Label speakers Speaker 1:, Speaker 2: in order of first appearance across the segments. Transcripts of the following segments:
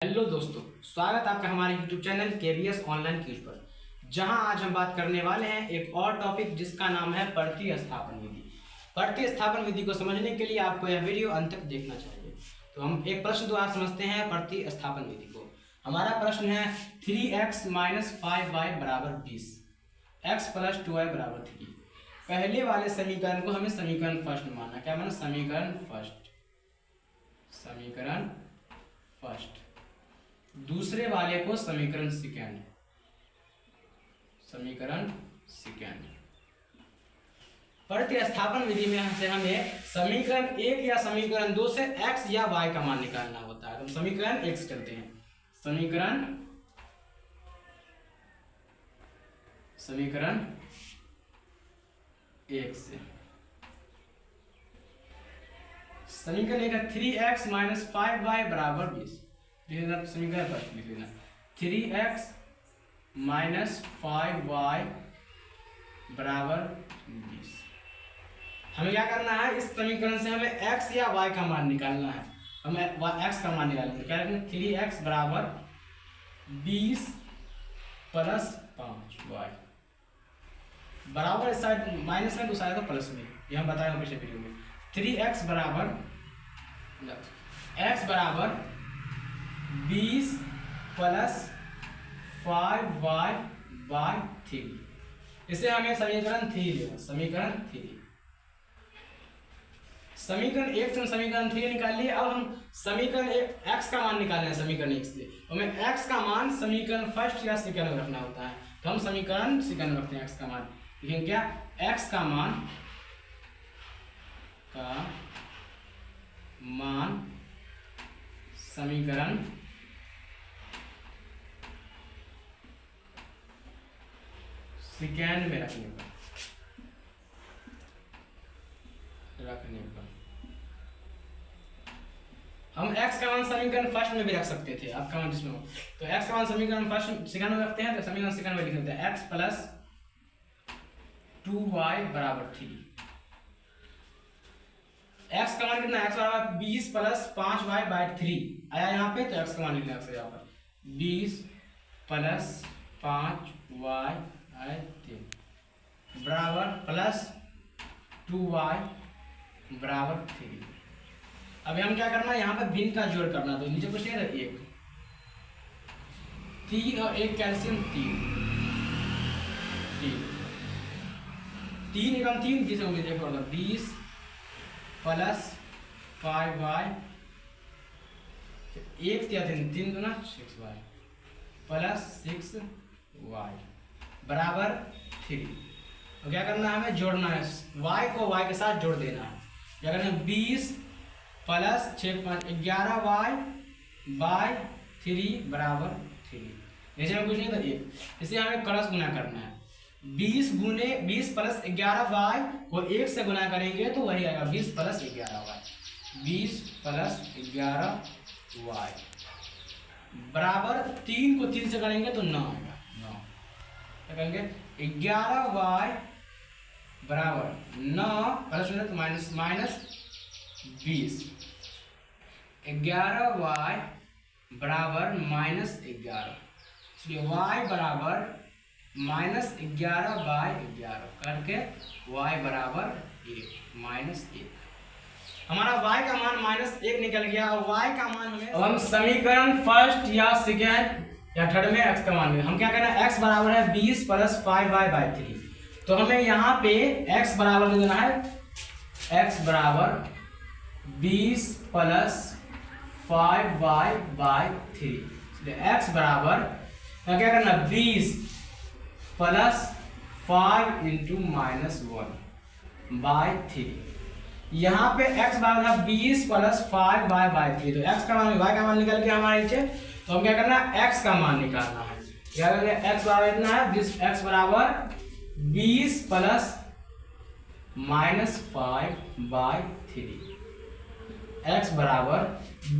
Speaker 1: Hello दोस्तों, स्वागत आपका हमारे YouTube channel KVS online quiz पर। जहां आज हम बात करने वाले हैं एक और टॉपिक जिसका नाम है प्रतिस्थापन विधि। प्रतिस्थापन विधि को समझने के लिए आपको यह वीडियो अंत तक देखना चाहिए। तो हम एक प्रश्न द्वारा समझते हैं प्रतिस्थापन विधि को। हमारा प्रश्न है 3x - 5y = 20, x + 2y = 3। पहले वाले समीकरण को हमें समीकरण फर्स्ट मानना। क्या माना? समीकरण फर्स्ट। दूसरे वाले को समीकरण सेकेंड। प्रतिस्थापन विधि में से हमें समीकरण 1 या समीकरण 2 से x या y का मान निकालना होता है। तो हम समीकरण 1 से चलते हैं। समीकरण 1 से समीकरण 1 है 3x - 5y = 20। समीकरण फर्स्ट लिख लेना। 3x - 5y = 20। हमें क्या करना है? इस समीकरण से हमें x या y का मान निकालना है। हमें x का मान निकालना है। क्या रखेंगे? 3x = 20 + 5y बराबर, इस साइड माइनस में, दूसरा तो प्लस में। ये हम बताएंगे पिछले वीडियो में। 3x = 20 + 5y/3। इसे हमें समीकरण 3 लेना। समीकरण 1 से हम समीकरण 3 निकाल लिए। अब हम समीकरण 1 x का मान निकालना है। समीकरण 1 से हमें x का मान समीकरण फर्स्ट या सेकंड में रखना होता है। तो हम समीकरण सेकंड में रखते हैं x का मान। लेकिन क्या? x का मान समीकरण सेकेंड में रखने पर हम x का मान समीकरण फर्स्ट में भी रख सकते थे। आपका मान जिसमें हो, तो x का मान समीकरण फर्स्ट सेकंड में रखते हैं। तो समीकरण सेकंड में लिख देते हैं x + 2y = 3। x का मान कितना? x = 20 + 5y/3 आया यहाँ पे। तो x का मान लिखना है यहाँ पर 20 + 5y/3 बराबर प्लस 2y = 3। अब हम क्या करना है? यहाँ पे भिन्न का जोड़ करना। तो नीचे कुछ नहीं है, 1 3 और 1 कैल्शियम 3 एकम 3 जिसे हम देखो 20 + 5y 1 3 दूना 6y + 6y = 3। तो क्या करना है? हमें जोड़ना है। y को y के साथ जोड़ देना है। क्या करना है? 20 + 6 5 11y/3 = 3। जैसे में कुछ नहीं था 1, इसे हमें क्रॉस गुना करना है। 20 + 11y को 1 से गुना करेंगे तो वही आएगा 20 + 11y। 20 + 11y बराबर 3 को 3 से करेंगे तो 9 आएगा। 9 क्या करेंगे? 11y बराबर 9 प्लस में तो माइनस 20। 11y बराबर -11, इसलिए y बराबर -11/11 करके y बराबर 1 हमारा y का मान -1 निकल गया। और y का मान हमें, अब हम समीकरण फर्स्ट या सेकेंड या थर्ड में x का मान में हम क्या करना है? x बराबर है 20 + 5y/3। तो हमें यहाँ पे x बराबर देना है। x बराबर 20 + 5y/3। इसलिए x बराबर क्या करना? 20 + 5 × -1/3। यहाँ पे x बराबर है 20 + 5y/3। तो x का मान y का मान निकल गया हमारे नीचे। तो हम क्या करना है? x का मान निकालना है। क्या करेंगे? x बराबर इतना है, x बराबर 20 + -5/3। x बराबर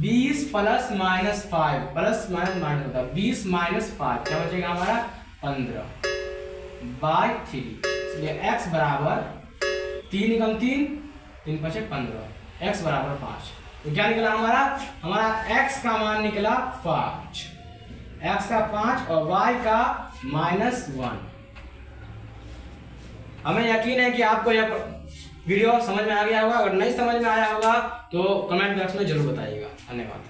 Speaker 1: 20 + -5 प्लस माइनस होता है 20 - 5 क्या बचेगा हमारा? 15/3। इसलिए x बराबर 3 × 3 3 × 5 = 15। x बराबर 5। तो क्या निकला हमारा x का मान निकला 5, x का 5 और y का -1। हमें यकीन है कि आपको यह वीडियो समझ में आ गया होगा। अगर नहीं समझ में आया होगा तो कमेंट बॉक्स में जरूर बताइएगा। धन्यवाद।